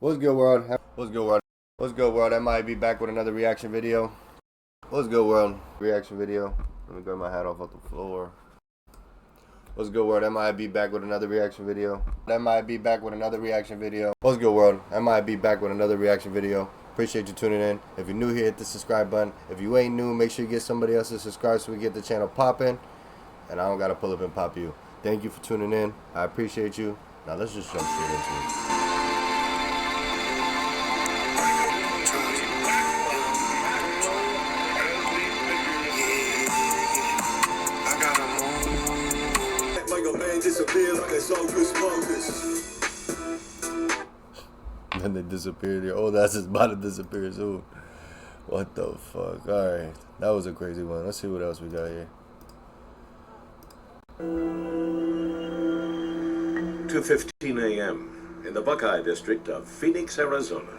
What's good, world? What's good, world? What's good, world? MIAB back with another reaction video. What's good, world? Reaction video. Let me grab my hat off the floor. What's good, world? MIAB back with another reaction video. MIAB back with another reaction video. What's good, world? MIAB back with another reaction video. Appreciate you tuning in. If you're new here, hit the subscribe button. If you ain't new, make sure you get somebody else to subscribe so we get the channel popping. And I don't gotta pull up and pop you. Thank you for tuning in. I appreciate you. Now let's just jump straight into it. Then they disappeared. Your old ass is about to disappear soon. What the fuck? Alright. That was a crazy one. Let's see what else we got here. 2:15 a.m. in the Buckeye district of Phoenix, Arizona.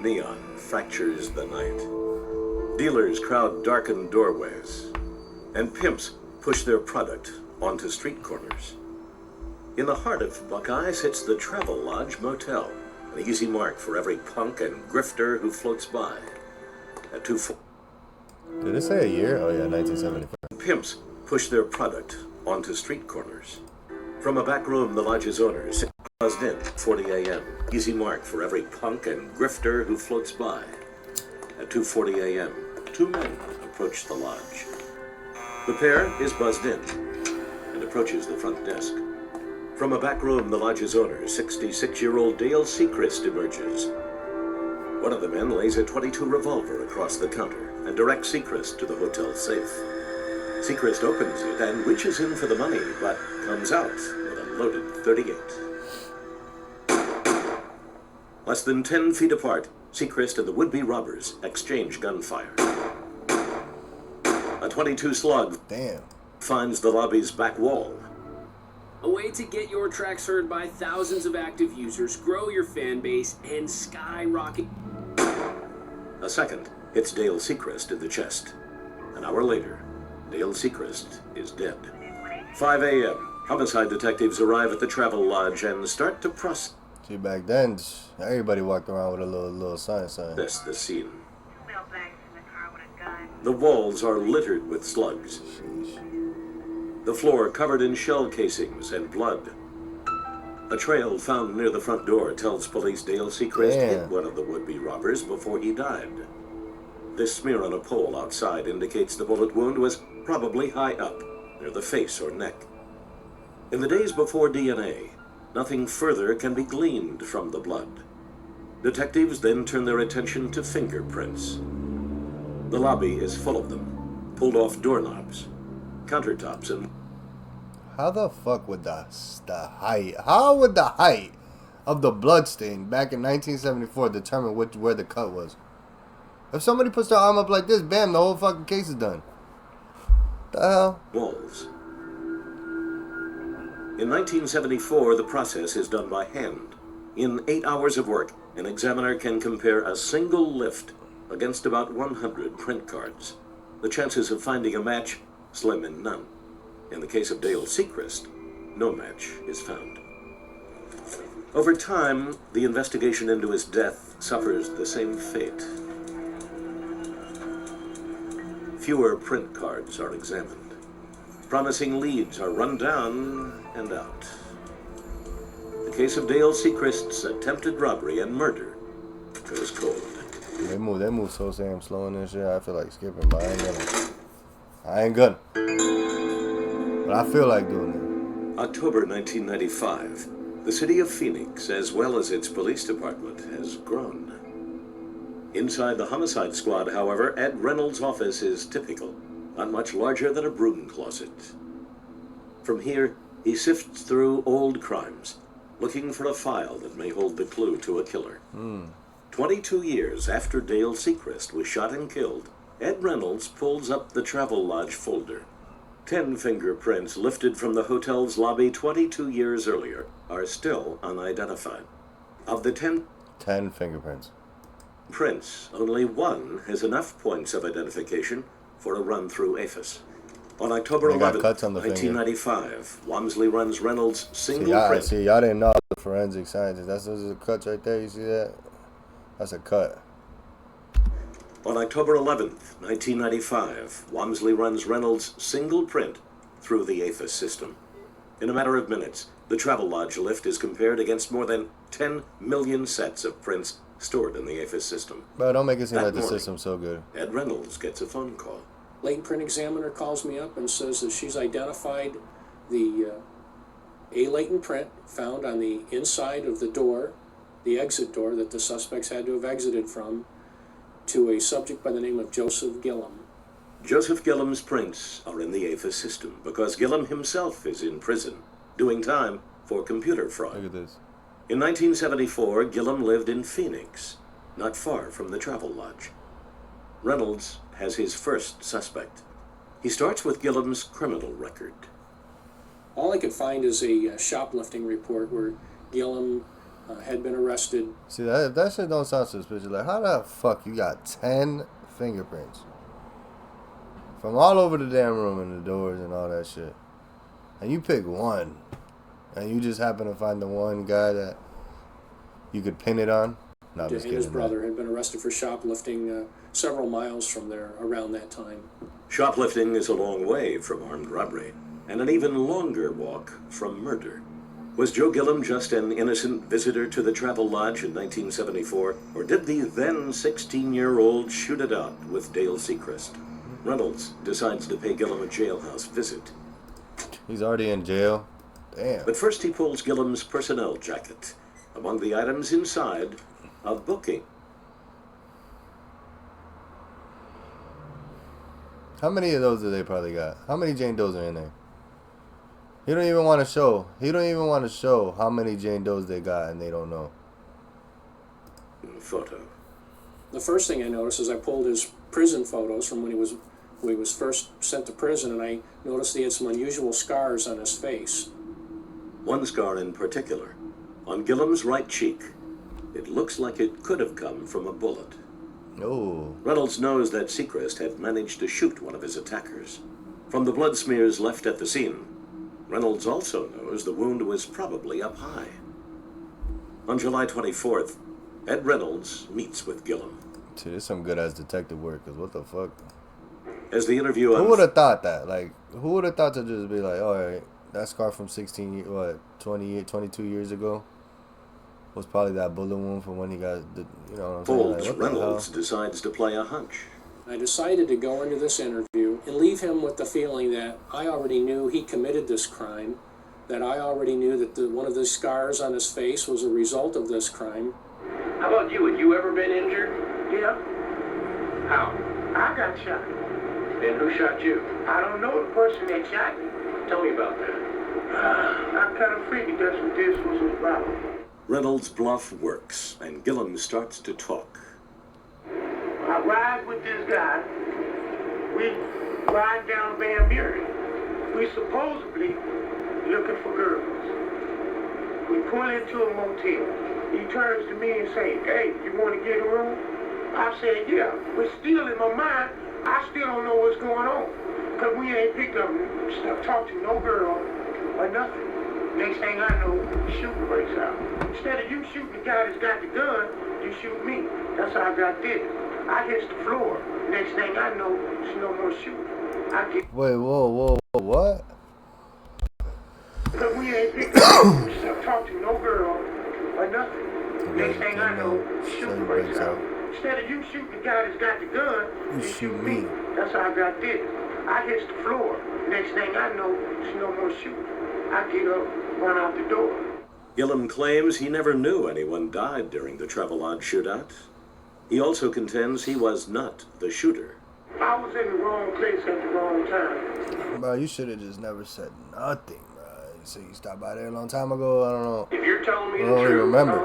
Neon fractures the night. Dealers crowd darkened doorways. And pimps push their product onto street corners. In the heart of Buckeye sits the Travel Lodge Motel, an easy mark for every punk and grifter who floats by. At 2:40. Did it say a year? Oh yeah, 1975. Pimps push their product onto street corners. From a back room, the lodge's owners buzzed in 40 a.m. Easy mark for every punk and grifter who floats by. At 2:40 a.m., two men approach the lodge. The pair is buzzed in and approaches the front desk. From a back room, the lodge's owner, 66-year-old Dale Sechrist, emerges. One of the men lays a .22 revolver across the counter and directs Sechrist to the hotel safe. Sechrist opens it and reaches in for the money, but comes out with a loaded .38. Less than 10 feet apart, Sechrist and the would-be robbers exchange gunfire. A .22 slug finds the lobby's back wall. A way to get your tracks heard by thousands of active users, grow your fan base, and skyrocket. A second hits Dale Sechrist in the chest. An hour later, Dale Sechrist is dead. 5 a.m. Homicide detectives arrive at the Travel Lodge and start to process. See, back then, everybody walked around with a little sign. The scene. The walls are littered with slugs. Sheesh. The floor covered in shell casings and blood. A trail found near the front door tells police Dale Sechrist hit one of the would-be robbers before he died. This smear on a pole outside indicates the bullet wound was probably high up, near the face or neck. In the days before DNA, nothing further can be gleaned from the blood. Detectives then turn their attention to fingerprints. The lobby is full of them, pulled off doorknobs, countertops, and... How the fuck would the height? How would the height of the bloodstain back in 1974 determine where the cut was? If somebody puts their arm up like this, bam, the whole fucking case is done. The hell? Walls. In 1974, the process is done by hand. In 8 hours of work, an examiner can compare a single lift against about 100 print cards. The chances of finding a match, slim and none. In the case of Dale Sechrist, no match is found. Over time, the investigation into his death suffers the same fate. Fewer print cards are examined. Promising leads are run down and out. The case of Dale Sechrist's attempted robbery and murder goes cold. They move so damn slow in this shit. I feel like skipping, but I ain't gonna. But I feel like doing it. October 1995. The city of Phoenix, as well as its police department, has grown. Inside the homicide squad, however, Ed Reynolds' office is typical, not much larger than a broom closet. From here, he sifts through old crimes, looking for a file that may hold the clue to a killer. 22 years after Dale Sechrist was shot and killed, Ed Reynolds pulls up the Travel Lodge folder. 10 fingerprints lifted from the hotel's lobby 22 years earlier are still unidentified. Of the 10 fingerprints. Prints, only one has enough points of identification for a run through APHIS. On October 11, 1995, Walmsley runs Reynolds' single print. See, y'all didn't know forensic scientist. Those are cuts right there. You see that? That's a cut. On October 11th, 1995, Walmsley runs Reynolds' single print through the APHIS system. In a matter of minutes, the Travelodge lift is compared against more than 10 million sets of prints stored in the APHIS system. Bro, don't make it seem That like the morning, system's so good. Ed Reynolds gets a phone call. Latent print examiner calls me up and says that she's identified the a latent print found on the inside of the door, the exit door that the suspects had to have exited from, to a subject by the name of Joseph Gillum. Joseph Gillum's prints are in the APHIS system because Gillum himself is in prison, doing time for computer fraud. Look at this. In 1974, Gillum lived in Phoenix, not far from the Travelodge. Reynolds has his first suspect. He starts with Gillum's criminal record. All I could find is a shoplifting report where Gillum had been arrested. See, that shit don't sound suspicious. Like, how the fuck you got 10 fingerprints from all over the damn room and the doors and all that shit, and you pick one, and you just happen to find the one guy that you could pin it on? No, I'm just And his kidding, brother had been arrested for shoplifting several miles from there around that time. Shoplifting is a long way from armed robbery, and an even longer walk from murder. Was Joe Gillum just an innocent visitor to the Travelodge in 1974, or did the then 16-year-old shoot it out with Dale Seacrest? Reynolds decides to pay Gillum a jailhouse visit. He's already in jail. Damn. But first he pulls Gillum's personnel jacket. Among the items inside, a booking. How many of those do they probably got? How many Jane Does are in there? He don't even want to show. He don't even want to show how many Jane Does they got, and they don't know. Photo. The first thing I noticed is I pulled his prison photos from when he was first sent to prison, and I noticed he had some unusual scars on his face. One scar in particular, on Gillum's right cheek. It looks like it could have come from a bullet. Oh. Reynolds knows that Seacrest had managed to shoot one of his attackers. From the blood smears left at the scene, Reynolds also knows the wound was probably up high. On July 24th, Ed Reynolds meets with Gillum. See, this is some good ass detective work, cause what the fuck? As the interview Who would have thought that? Like, who would have thought to just be like, all right, that scar from 22 years ago was probably that bullet wound from when he got, you know what I'm saying? Folds, Like, what the Reynolds hell? decides to play a hunch. I decided to go into this interview and leave him with the feeling that I already knew he committed this crime, that I already knew that one of the scars on his face was a result of this crime. How about you? Had you ever been injured? Yeah, How? I got shot. And who shot you? I don't know the person that shot me. Tell me about that. I kind of figured that's what this was about. Reynolds' bluff works, and Gillum starts to talk. I ride with this guy. We ride down Van Buren. We supposedly looking for girls. We pull into a motel. He turns to me and say, "Hey, you want to get a room?" I said, "Yeah." But still in my mind, I still don't know what's going on. Because we ain't picked up, talked to no girl or nothing. Next thing I know, shooting breaks out. Instead of you shooting the guy that's got the gun, you shoot me. That's how I got this. I hit the floor. Next thing I know, there's no more shooting. I get. Wait, whoa, what? Because we ain't picked up, talked to no girl or nothing. Next thing I know, shooting breaks out. Instead of you shooting the guy that's got the gun, you shoot me. That's how I got this. I hit the floor. Next thing I know, there's no more shooting. I get up, run out the door. Gillum claims he never knew anyone died during the Travelodge shootout. He also contends he was not the shooter. I was in the wrong place at the wrong time. Bro, you should have just never said nothing, bro. So you stopped by there a long time ago. I don't know. If you're telling me I the don't even truth, remember.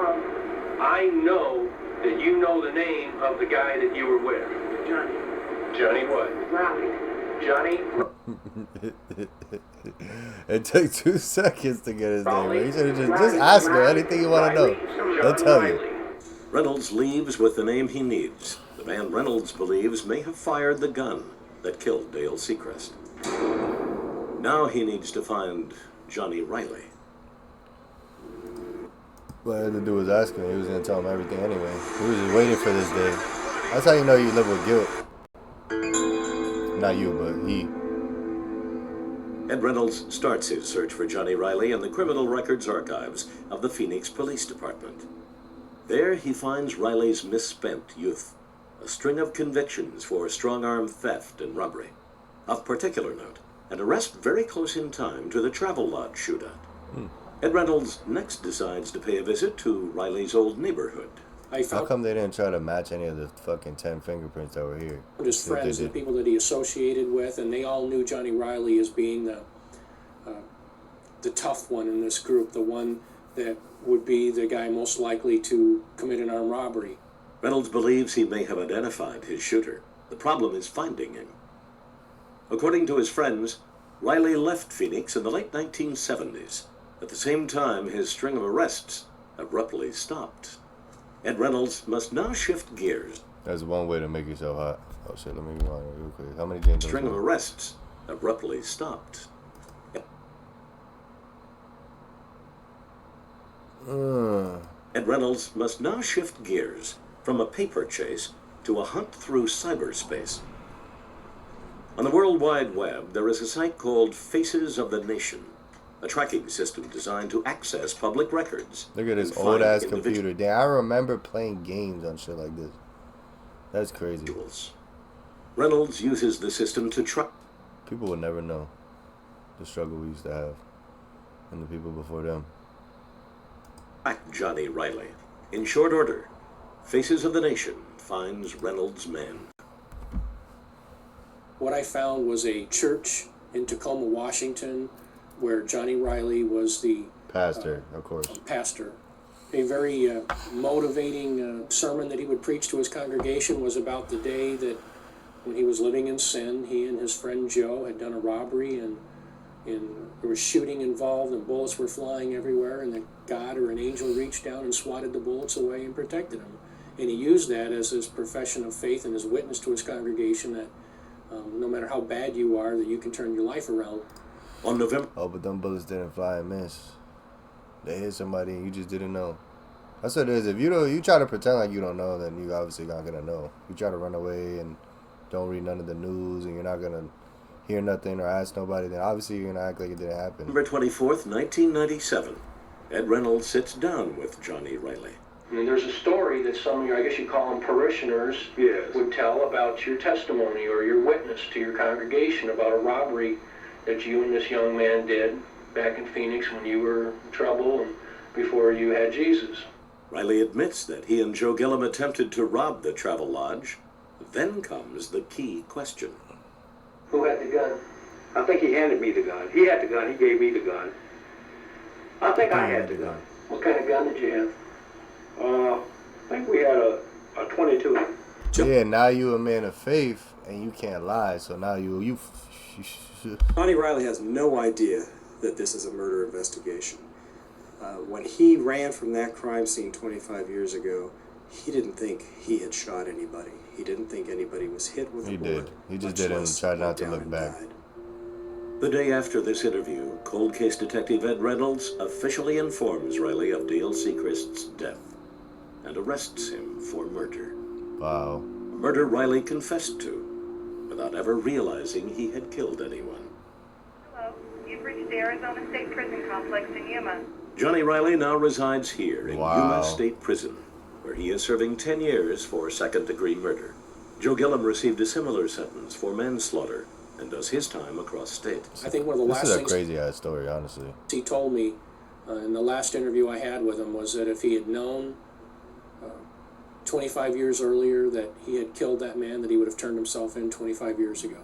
I know that you know the name of the guy that you were with. Johnny. Johnny what? Riley. Johnny? It took 2 seconds to get his name. Bro. You should have just ask him anything you want to know. He'll tell you. Reynolds leaves with the name he needs. The man Reynolds believes may have fired the gun that killed Dale Seacrest. Now he needs to find Johnny Riley. What I had to do was ask him. He was gonna tell him everything anyway. He was just waiting for this day. That's how you know you live with guilt. Not you, but he. Ed Reynolds starts his search for Johnny Riley in the criminal records archives of the Phoenix Police Department. There he finds Riley's misspent youth, a string of convictions for strong-arm theft and robbery. Of particular note, an arrest very close in time to the Travel Lodge shootout. Ed Reynolds next decides to pay a visit to Riley's old neighborhood. How come they didn't try to match any of the fucking 10 fingerprints that were here? His friends and people that he associated with, and they all knew Johnny Riley as being the tough one in this group, the one that would be the guy most likely to commit an armed robbery. Reynolds believes he may have identified his shooter. The problem is finding him. According to his friends, Riley left Phoenix in the late 1970s. At the same time, his string of arrests abruptly stopped. Ed Reynolds must now shift gears. That's one way to make yourself hot. Oh shit, let me rewind real quick. How many James? String of arrests abruptly stopped. Ed Reynolds must now shift gears from a paper chase to a hunt through cyberspace. On the World Wide Web, there is a site called Faces of the Nation, a tracking system designed to access public records. Look at this old ass computer. Damn, I remember playing games on shit like this. That's crazy. Reynolds uses the system to track. People would never know the struggle we used to have and the people before them. Johnny Riley. In short order, Faces of the Nation finds Reynolds' men. What I found was a church in Tacoma, Washington, where Johnny Riley was the pastor, of course. Pastor. A very motivating sermon that he would preach to his congregation was about the day that when he was living in sin, he and his friend Joe had done a robbery, and there was shooting involved and bullets were flying everywhere, and that God or an angel reached down and swatted the bullets away and protected him. And he used that as his profession of faith and his witness to his congregation that no matter how bad you are, that you can turn your life around. On November. Oh, but them bullets didn't fly and miss. They hit somebody and you just didn't know. That's what it is. If you try to pretend like you don't know, then you obviously not gonna know. You try to run away and don't read none of the news, and you're not gonna hear nothing or ask nobody, then obviously you're gonna act like it didn't happen. November 24th, 1997. Ed Reynolds sits down with Johnny Riley. I mean, there's a story that some of your, I guess you call them parishioners, would tell about your testimony or your witness to your congregation about a robbery that you and this young man did back in Phoenix when you were in trouble and before you had Jesus. Riley admits that he and Joe Gillum attempted to rob the Travel Lodge. Then comes the key question. Who had the gun? I think he handed me the gun. He had the gun. He gave me the gun. I think I had the gun. What kind of gun did you have? I think we had a 22. Yeah, now you a man of faith and you can't lie. So now you. Johnny Riley has no idea that this is a murder investigation. When he ran from that crime scene 25 years ago, he didn't think he had shot anybody. He didn't think anybody was hit with a bullet. He did. He just didn't try not to look back. The day after this interview, cold case detective Ed Reynolds officially informs Riley of DLC Christ's death and arrests him for murder. Wow. Murder Riley confessed to without ever realizing he had killed anyone. Hello, you've reached the Arizona State Prison Complex in Yuma. Johnny Riley now resides here in Wow. Yuma State Prison, where he is serving 10 years for second-degree murder. Joe Gillum received a similar sentence for manslaughter and does his time across state. I think one of the last This is a things crazy-ass story, honestly. he told me in the last interview I had with him was that if he had known 25 years earlier that he had killed that man, that he would have turned himself in 25 years ago.